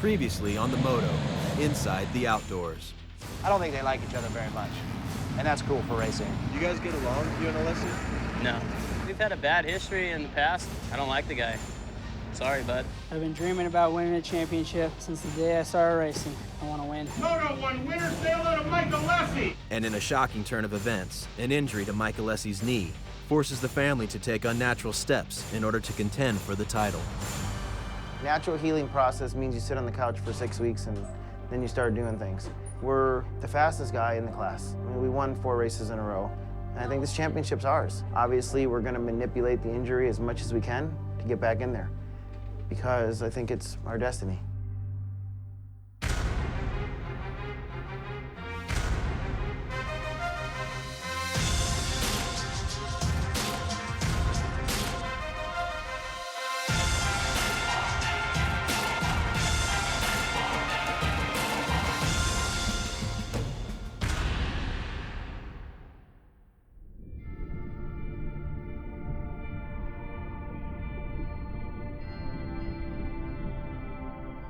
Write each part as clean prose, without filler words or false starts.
Previously on the Moto, inside the outdoors. I don't think they like each other very much, and that's cool for racing. You guys get along, you and Alessi? No. We've had a bad history in the past. I don't like the guy. Sorry, bud. I've been dreaming about winning a championship since the day I started racing. I want to win. Moto 1 winner, Searle to Mike Alessi. And in a shocking turn of events, an injury to Mike Alessi's knee forces the family to take unnatural steps in order to contend for the title. Natural healing process means you sit on the couch for 6 weeks and then you start doing things. We're the fastest guy in the class. I mean, we won 4 races in a row. And I think this championship's ours. Obviously, we're gonna manipulate the injury as much as we can to get back in there, because I think it's our destiny.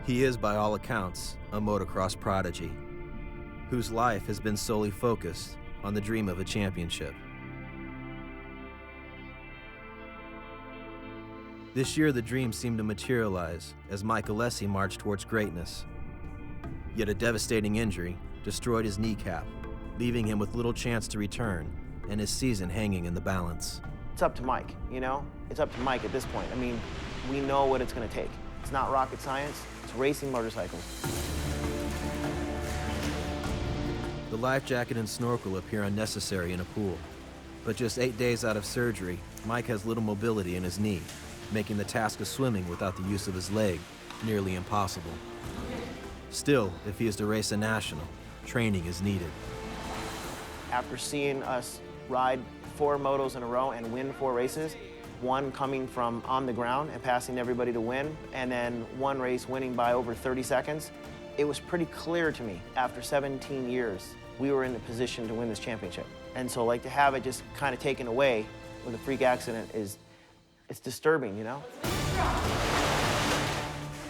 He is, by all accounts, a motocross prodigy, whose life has been solely focused on the dream of a championship. This year, the dream seemed to materialize as Mike Alessi marched towards greatness. Yet a devastating injury destroyed his kneecap, leaving him with little chance to return and his season hanging in the balance. It's up to Mike, you know? It's up to Mike at this point. I mean, we know what it's gonna take. It's not rocket science, it's racing motorcycles. The life jacket and snorkel appear unnecessary in a pool, but just 8 days out of surgery, Mike has little mobility in his knee, making the task of swimming without the use of his leg nearly impossible. Still, if he is to race a national, training is needed. After seeing us ride 4 motos in a row and win 4 races, one coming from on the ground and passing everybody to win, and then one race winning by over 30 seconds, it was pretty clear to me after 17 years we were in the position to win this championship. And so, like, to have it just kind of taken away with a freak accident it's disturbing, you know?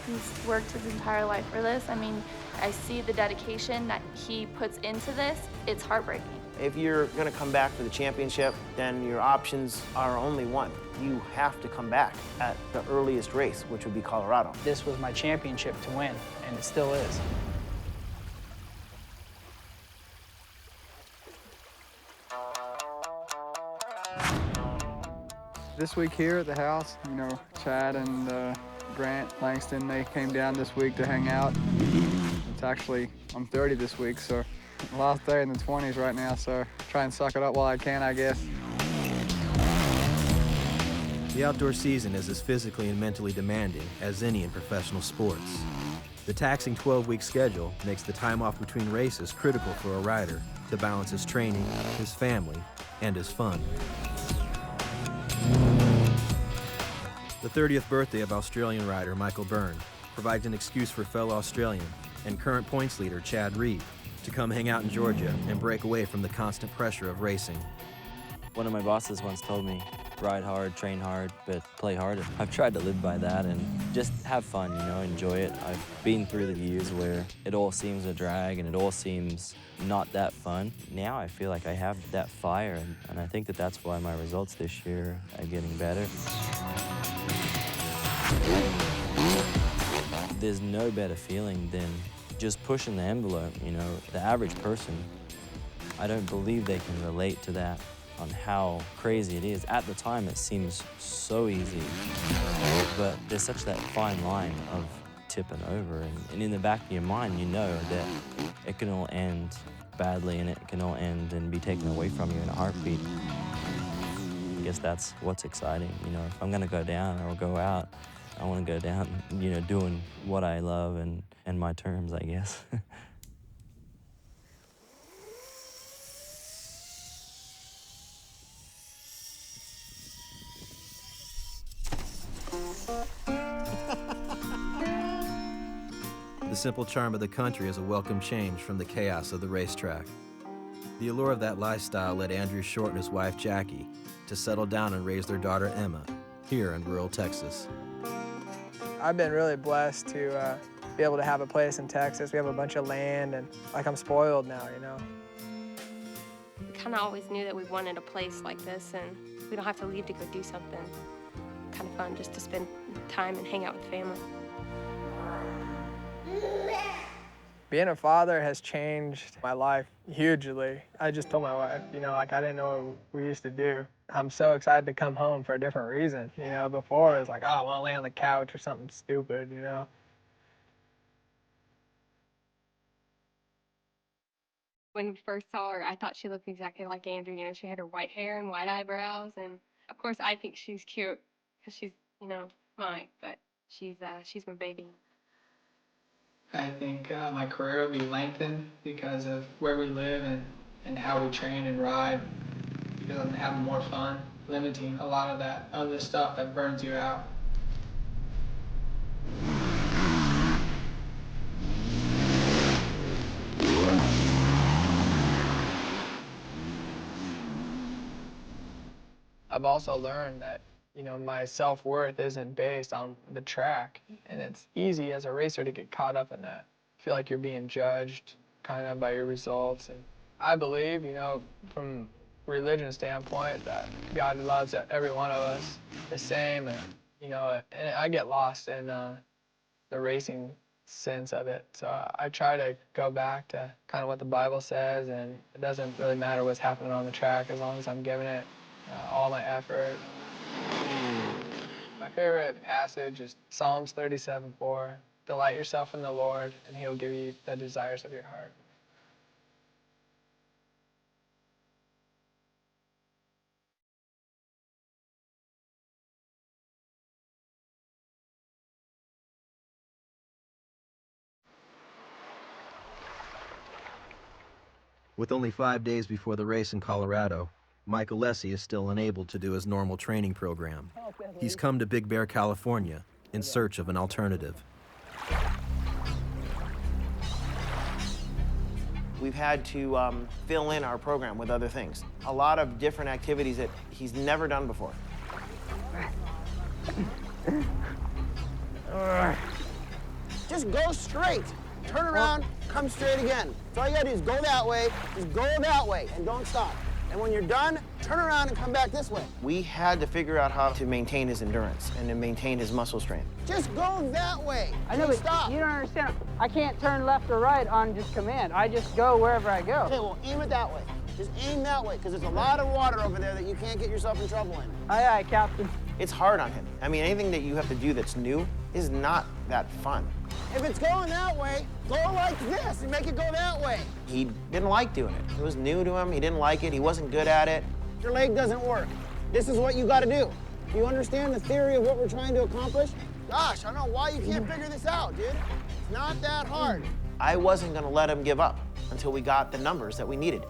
He's worked his entire life for this. I mean, I see the dedication that he puts into this. It's heartbreaking. If you're gonna come back for the championship, then your options are only one. You have to come back at the earliest race, which would be Colorado. This was my championship to win, and it still is. This week here at the house, you know, Chad and Grant Langston, they came down this week to hang out. It's actually, I'm 30 this week, so last day in the 20s right now, so try and suck it up while I can, I guess. The outdoor season is as physically and mentally demanding as any in professional sports. The taxing 12-week schedule makes the time off between races critical for a rider to balance his training, his family, and his fun. The 30th birthday of Australian rider Michael Byrne provides an excuse for fellow Australian and current points leader Chad Reed to come hang out in Georgia and break away from the constant pressure of racing. One of my bosses once told me, ride hard, train hard, but play harder. I've tried to live by that and just have fun, you know, enjoy it. I've been through the years where it all seems a drag and it all seems not that fun. Now I feel like I have that fire, and I think that that's why my results this year are getting better. There's no better feeling than just pushing the envelope, you know. The average person, I don't believe they can relate to that, on how crazy it is. At the time, it seems so easy, but there's such that fine line of tipping over, and in the back of your mind, you know that it can all end badly, and it can all end and be taken away from you in a heartbeat. I guess that's what's exciting, you know. If I'm gonna go down or go out, I want to go down, you know, doing what I love and my terms, I guess. The simple charm of the country is a welcome change from the chaos of the racetrack. The allure of that lifestyle led Andrew Short and his wife Jackie to settle down and raise their daughter Emma here in rural Texas. I've been really blessed to be able to have a place in Texas. We have a bunch of land, and like I'm spoiled now, you know. We kind of always knew that we wanted a place like this, and we don't have to leave to go do something. Kind of fun just to spend time and hang out with family. Being a father has changed my life hugely. I just told my wife, you know, like I didn't know what we used to do. I'm so excited to come home for a different reason. You know, before it was like, oh, I want to lay on the couch or something stupid, you know. When we first saw her, I thought she looked exactly like Andrew. You know, she had her white hair and white eyebrows, and of course I think she's cute because she's, you know, mine. But she's my baby. I think my career will be lengthened because of where we live and how we train and ride. Because I'm having more fun, limiting a lot of that other stuff that burns you out. I've also learned that, you know, my self-worth isn't based on the track, and it's easy as a racer to get caught up in that. Feel like you're being judged kind of by your results. And I believe, you know, from a religion standpoint, that God loves every one of us the same, and, you know, and I get lost in the racing sense of it. So I try to go back to kind of what the Bible says, and it doesn't really matter what's happening on the track as long as I'm giving it all my effort. My favorite passage is Psalms 37:4. Delight yourself in the Lord, and He'll give you the desires of your heart. With only 5 days before the race in Colorado, Mike Alessi is still unable to do his normal training program. He's come to Big Bear, California, in search of an alternative. We've had to fill in our program with other things. A lot of different activities that he's never done before. Just go straight. Turn around, come straight again. So all you gotta do is go that way, just go that way, and don't stop. And when you're done, turn around and come back this way. We had to figure out how to maintain his endurance and to maintain his muscle strength. Just go that way. I know, but stop. you don't understand. I can't turn left or right on just command. I just go wherever I go. Okay, well, aim it that way. Just aim that way, because there's a lot of water over there that you can't get yourself in trouble in. Aye, aye, Captain. It's hard on him. I mean, anything that you have to do that's new is not that fun. If it's going that way, go like this and make it go that way. He didn't like doing it. It was new to him. He didn't like it. He wasn't good at it. Your leg doesn't work. This is what you got to do. Do you understand the theory of what we're trying to accomplish? Gosh, I don't know why you can't figure this out, dude. It's not that hard. I wasn't going to let him give up until we got the numbers that we needed.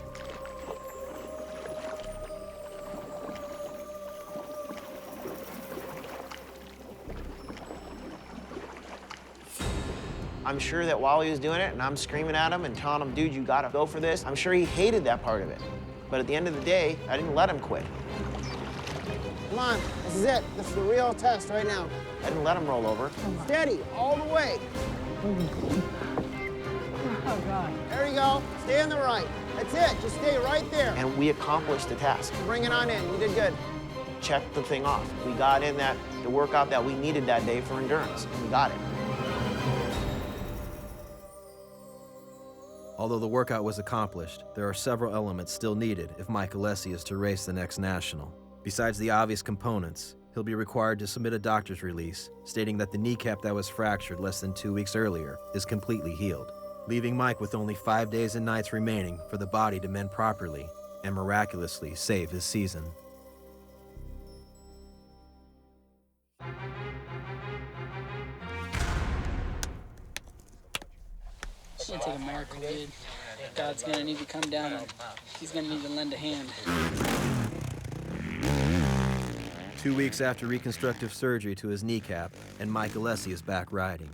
I'm sure that while he was doing it, and I'm screaming at him and telling him, dude, you gotta go for this, I'm sure he hated that part of it. But at the end of the day, I didn't let him quit. Come on, this is it. This is the real test right now. I didn't let him roll over. Steady, all the way. Oh, God. There you go. Stay on the right. That's it. Just stay right there. And we accomplished the task. Bring it on in. You did good. Check the thing off. We got in the workout that we needed that day for endurance, and we got it. Although the workout was accomplished, there are several elements still needed if Mike Alessi is to race the next national. Besides the obvious components, he'll be required to submit a doctor's release stating that the kneecap that was fractured less than 2 weeks earlier is completely healed, leaving Mike with only 5 days and nights remaining for the body to mend properly and miraculously save his season. It's gonna take a miracle, dude. God's gonna need to come down and He's gonna need to lend a hand. 2 weeks after reconstructive surgery to his kneecap, and Mike Alessi is back riding.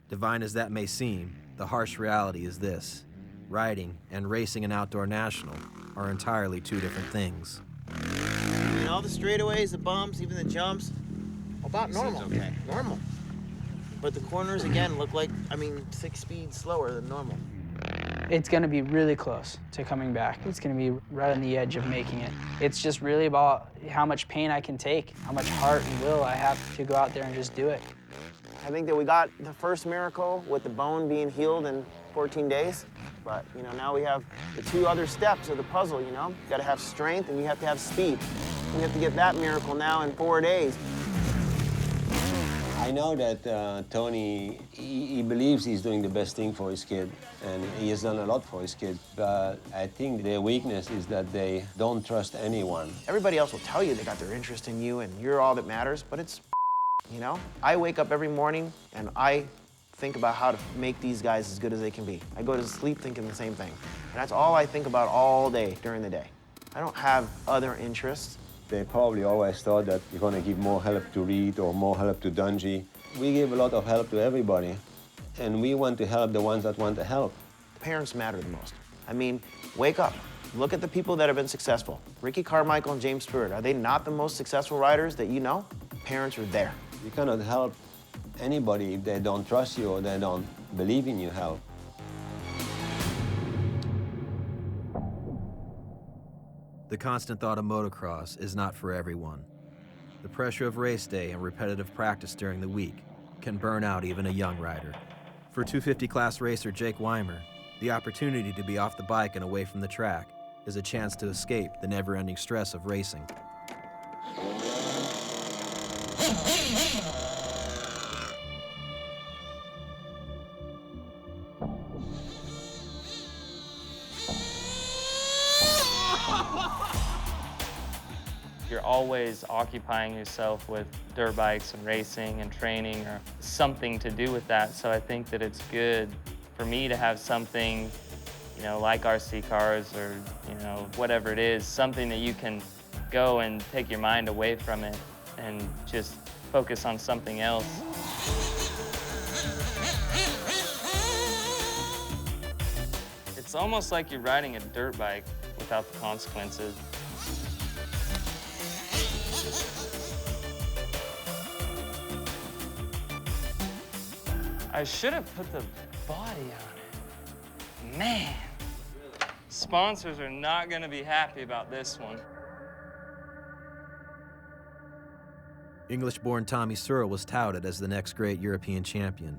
Divine as that may seem, the harsh reality is this: riding and racing an outdoor national are entirely two different things. I mean, all the straightaways, the bumps, even the jumps, about normal. Okay. Normal. But the corners, again, look like, I mean, 6 speeds slower than normal. It's going to be really close to coming back. It's going to be right on the edge of making it. It's just really about how much pain I can take, how much heart and will I have to go out there and just do it. I think that we got the first miracle with the bone being healed in 14 days. But, you know, now we have the 2 other steps of the puzzle, you know? You gotta have strength and you have to have speed. We have to get that miracle now in 4 days. I know that Tony, he believes he's doing the best thing for his kid, and he has done a lot for his kid, but I think their weakness is that they don't trust anyone. Everybody else will tell you they got their interest in you and you're all that matters, but it's, you know? I wake up every morning and I think about how to make these guys as good as they can be. I go to sleep thinking the same thing. And that's all I think about all day during the day. I don't have other interests. They probably always thought that you're going to give more help to Reed or more help to Dungy. We give a lot of help to everybody, and we want to help the ones that want to help. The parents matter the most. I mean, wake up. Look at the people that have been successful. Ricky Carmichael and James Stewart, are they not the most successful riders that you know? Parents are there. You cannot help anybody if they don't trust you or they don't believe in you help. The constant thought of motocross is not for everyone. The pressure of race day and repetitive practice during the week can burn out even a young rider. For 250 class racer Jake Weimer, the opportunity to be off the bike and away from the track is a chance to escape the never-ending stress of racing. You're always occupying yourself with dirt bikes and racing and training or something to do with that. So I think that it's good for me to have something, you know, like RC cars or, you know, whatever it is, something that you can go and take your mind away from it and just focus on something else. It's almost like you're riding a dirt bike without the consequences. I should have put the body on it. Man, sponsors are not going to be happy about this one. English-born Tommy Searle was touted as the next great European champion.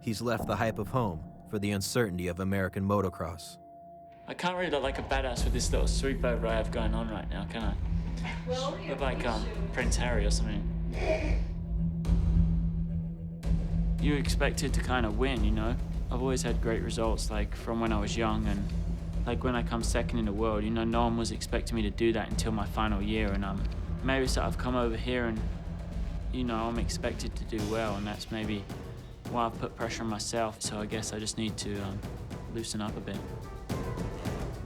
He's left the hype of home for the uncertainty of American motocross. I can't really look like a badass with this little sweep over I have going on right now, can I? Look like Prince Harry or something. You expected to kind of win, you know? I've always had great results, like from when I was young, and like when I come second in the world, you know, no one was expecting me to do that until my final year, and maybe so I've come over here and, you know, I'm expected to do well, and that's maybe why I've put pressure on myself, so I guess I just need to loosen up a bit.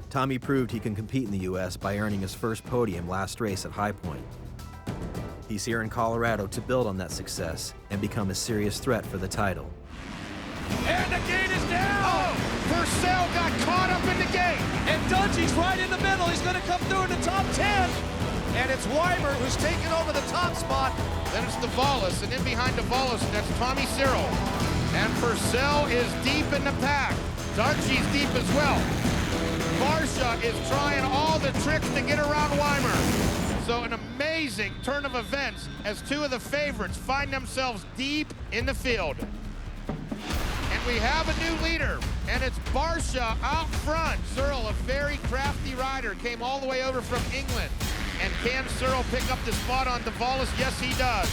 Tommy proved he can compete in the U.S. by earning his first podium last race at High Point. He's here in Colorado to build on that success and become a serious threat for the title. And the gate is down! Oh, Purcell got caught up in the gate! And Dungy's right in the middle. He's going to come through in the top 10. And it's Weimer who's taking over the top spot. Then it's Davalos, and in behind Davalos, that's Tommy Searle. And Purcell is deep in the pack. Dungy's deep as well. Barsha is trying all the tricks to get around Weimer. So an amazing turn of events as 2 of the favorites find themselves deep in the field. And we have a new leader, and it's Barsha out front. Searle, a very crafty rider, came all the way over from England. And can Searle pick up the spot on Davalos? Yes, he does.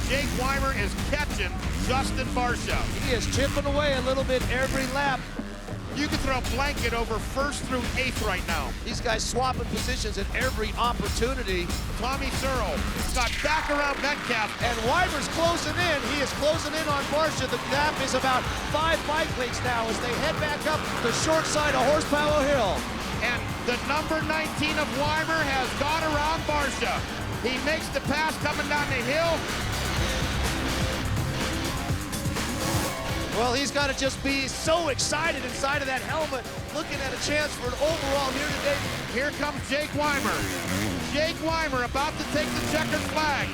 Jake Weimer is catching Justin Barsha. He is chipping away a little bit every lap. You can throw a blanket over 1st through 8th right now. These guys swapping positions at every opportunity. Tommy Searle got back around Metcalf. And Weimer's closing in. He is closing in on Barsha. The gap is about 5 bike lengths now as they head back up the short side of Horsepower Hill. And the number 19 of Weimer has gone around Barsha. He makes the pass coming down the hill. Well, he's got to just be so excited inside of that helmet, looking at a chance for an overall here today. Here comes Jake Weimer. Jake Weimer about to take the checkered flag.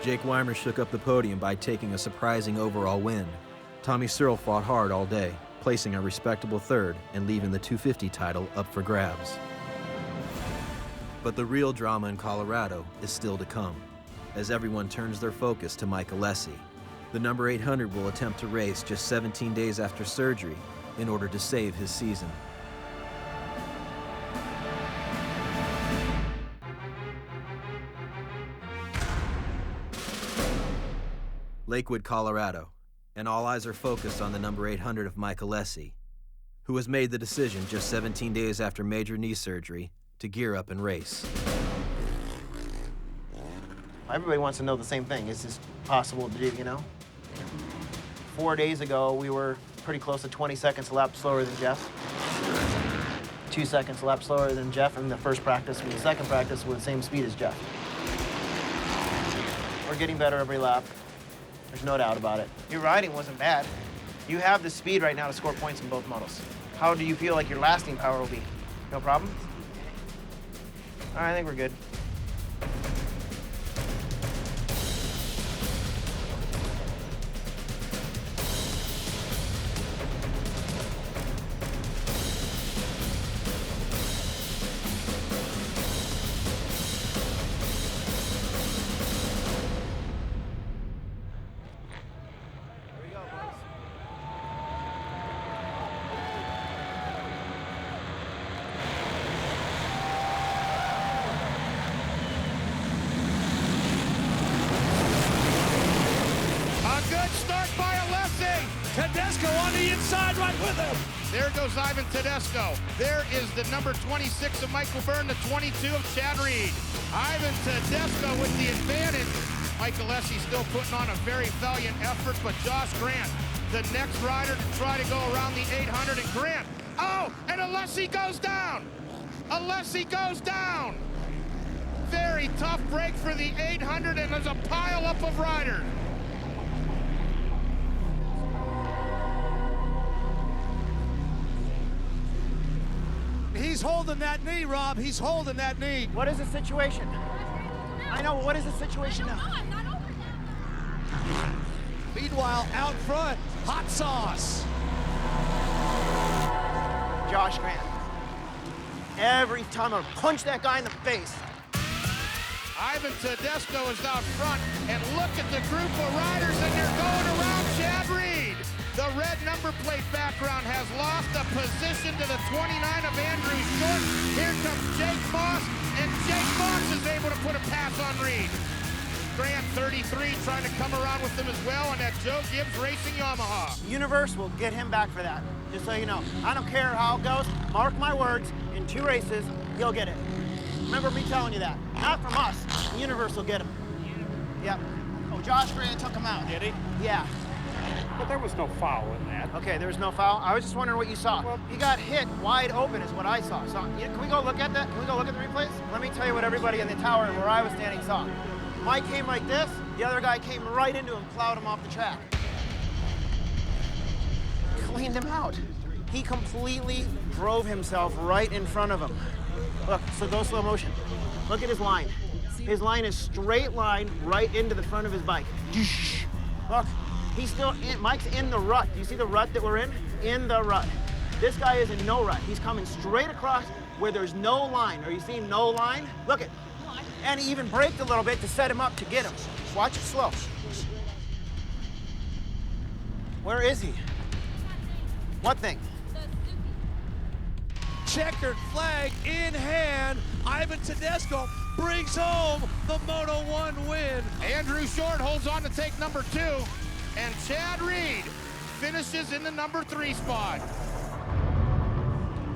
Jake Weimer shook up the podium by taking a surprising overall win. Tommy Searle fought hard all day, placing a respectable third and leaving the 250 title up for grabs. But the real drama in Colorado is still to come, as everyone turns their focus to Mike Alessi. The number 800 will attempt to race just 17 days after surgery in order to save his season. Lakewood, Colorado, and all eyes are focused on the number 800 of Mike Alessi, who has made the decision just 17 days after major knee surgery to gear up and race. Everybody wants to know the same thing. Is this possible to do, you know? 4 days ago, we were pretty close to 20 seconds a lap slower than Jeff. 2 seconds a lap slower than Jeff in the first practice. In the second practice, we're the same speed as Jeff. We're getting better every lap. There's no doubt about it. Your riding wasn't bad. You have the speed right now to score points in both motos. How do you feel like your lasting power will be? No problem? All right, I think we're good. There goes Ivan Tedesco. There is the number 26 of Michael Byrne, the 22 of Chad Reed. Ivan Tedesco with the advantage. Mike Alessi still putting on a very valiant effort, but Josh Grant, the next rider to try to go around the 800, and Grant. Oh, and Alessi goes down. Alessi goes down. Very tough break for the 800, and there's a pile up of riders. He's holding that knee, Rob. He's holding that knee. What is the situation? I know, what is the situation now? Meanwhile, out front, hot sauce. Josh Grant. Every time I punch that guy in the face. Ivan Tedesco is out front, and look at the group of riders, and they're going around Chad Reed. The red number plate background has lost a position to the 29 of Andrew Short. Here comes Jake Moss, and Jake Moss is able to put a pass on Reed. Grant, 33, trying to come around with them as well, and that Joe Gibbs Racing Yamaha. Universe will get him back for that, just so you know. I don't care how it goes. Mark my words, in 2 races, he'll get it. Remember me telling you that. Not from us. The universe will get him. Yep. Oh, Josh Grant took him out. Did he? Yeah. But there was no foul in that. Okay, there was no foul. I was just wondering what you saw. Well, he got hit wide open is what I saw. So, can we go look at that? Can we go look at the replays? Let me tell you what everybody in the tower where I was standing saw. Mike came like this. The other guy came right into him, plowed him off the track. Cleaned him out. He completely drove himself right in front of him. Look, so go slow motion. Look at his line. His line is straight line right into the front of his bike. Look, he's still in, Mike's in the rut. Do you see the rut that we're in? In the rut. This guy is in no rut. He's coming straight across where there's no line. Are you seeing no line? Look it. And he even braked a little bit to set him up to get him. Watch it slow. Where is he? What thing? Checkered flag in hand. Ivan Tedesco brings home the Moto 1 win. Andrew Short holds on to take number 2. And Chad Reed finishes in the number 3 spot.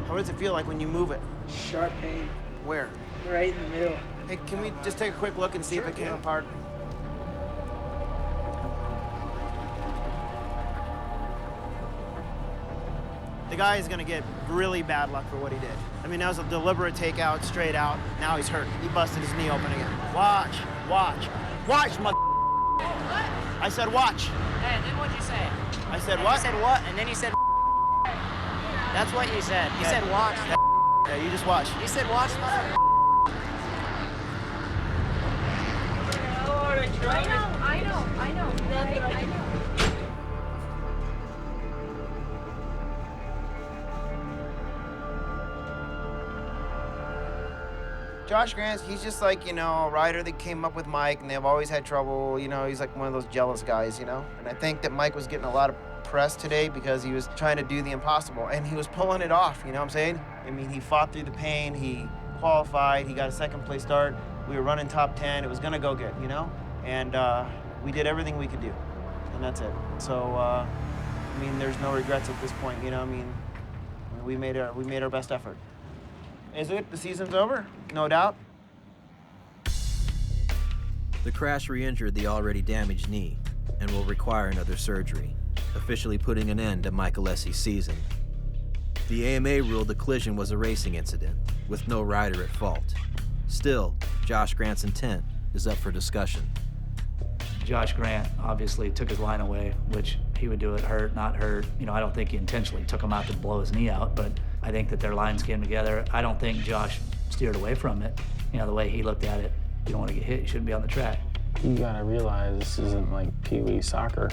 How does it feel like when you move it? Sharp pain. Where? Right in the middle. Hey, can we just take a quick look and see if it came apart? The guy is gonna get really bad luck for what he did. I mean, that was a deliberate takeout, straight out. Now he's hurt. He busted his knee open again. Watch, watch, watch, mother. I said watch. Hey, and then what'd you say? I said what? You said what? And then you said That's what you said. You said watch. Yeah, you just watch. You said watch, mother. I know. I know. Josh Grant, he's just like, a rider that came up with Mike, and they've always had trouble. He's like one of those jealous guys, And I think that Mike was getting a lot of press today because he was trying to do the impossible, and he was pulling it off, you know what I'm saying? I mean, he fought through the pain, he qualified, he got a second place start, we were running top 10, it was gonna go good, And we did everything we could do, and that's it. So, I mean, there's no regrets at this point, I mean, we made our best effort. Is it? The season's over? No doubt. The crash re-injured the already damaged knee and will require another surgery, officially putting an end to Mike Alessi's season. The AMA ruled the collision was a racing incident, with no rider at fault. Still, Josh Grant's intent is up for discussion. Josh Grant obviously took his line away, which he would do it hurt, not hurt. I don't think he intentionally took him out to blow his knee out, but I think that their lines came together. I don't think Josh steered away from it. The way he looked at it, you don't want to get hit, you shouldn't be on the track. You gotta realize this isn't like pee-wee soccer.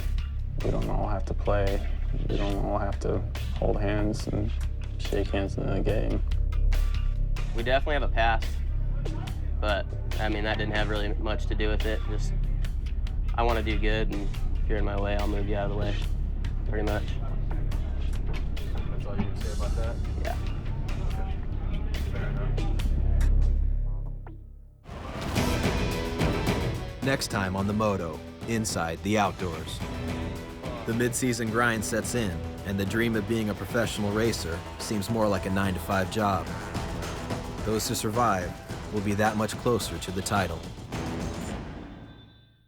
We don't all have to play. We don't all have to hold hands and shake hands in the game. We definitely have a past, but I mean, that didn't have really much to do with it. Just, I want to do good, and if you're in my way, I'll move you out of the way, pretty much. That's all you can say about that? Yeah. Fair enough. Next time on the Moto, inside the outdoors. The mid-season grind sets in, and the dream of being a professional racer seems more like a 9-to-5 job. Those who survive will be that much closer to the title.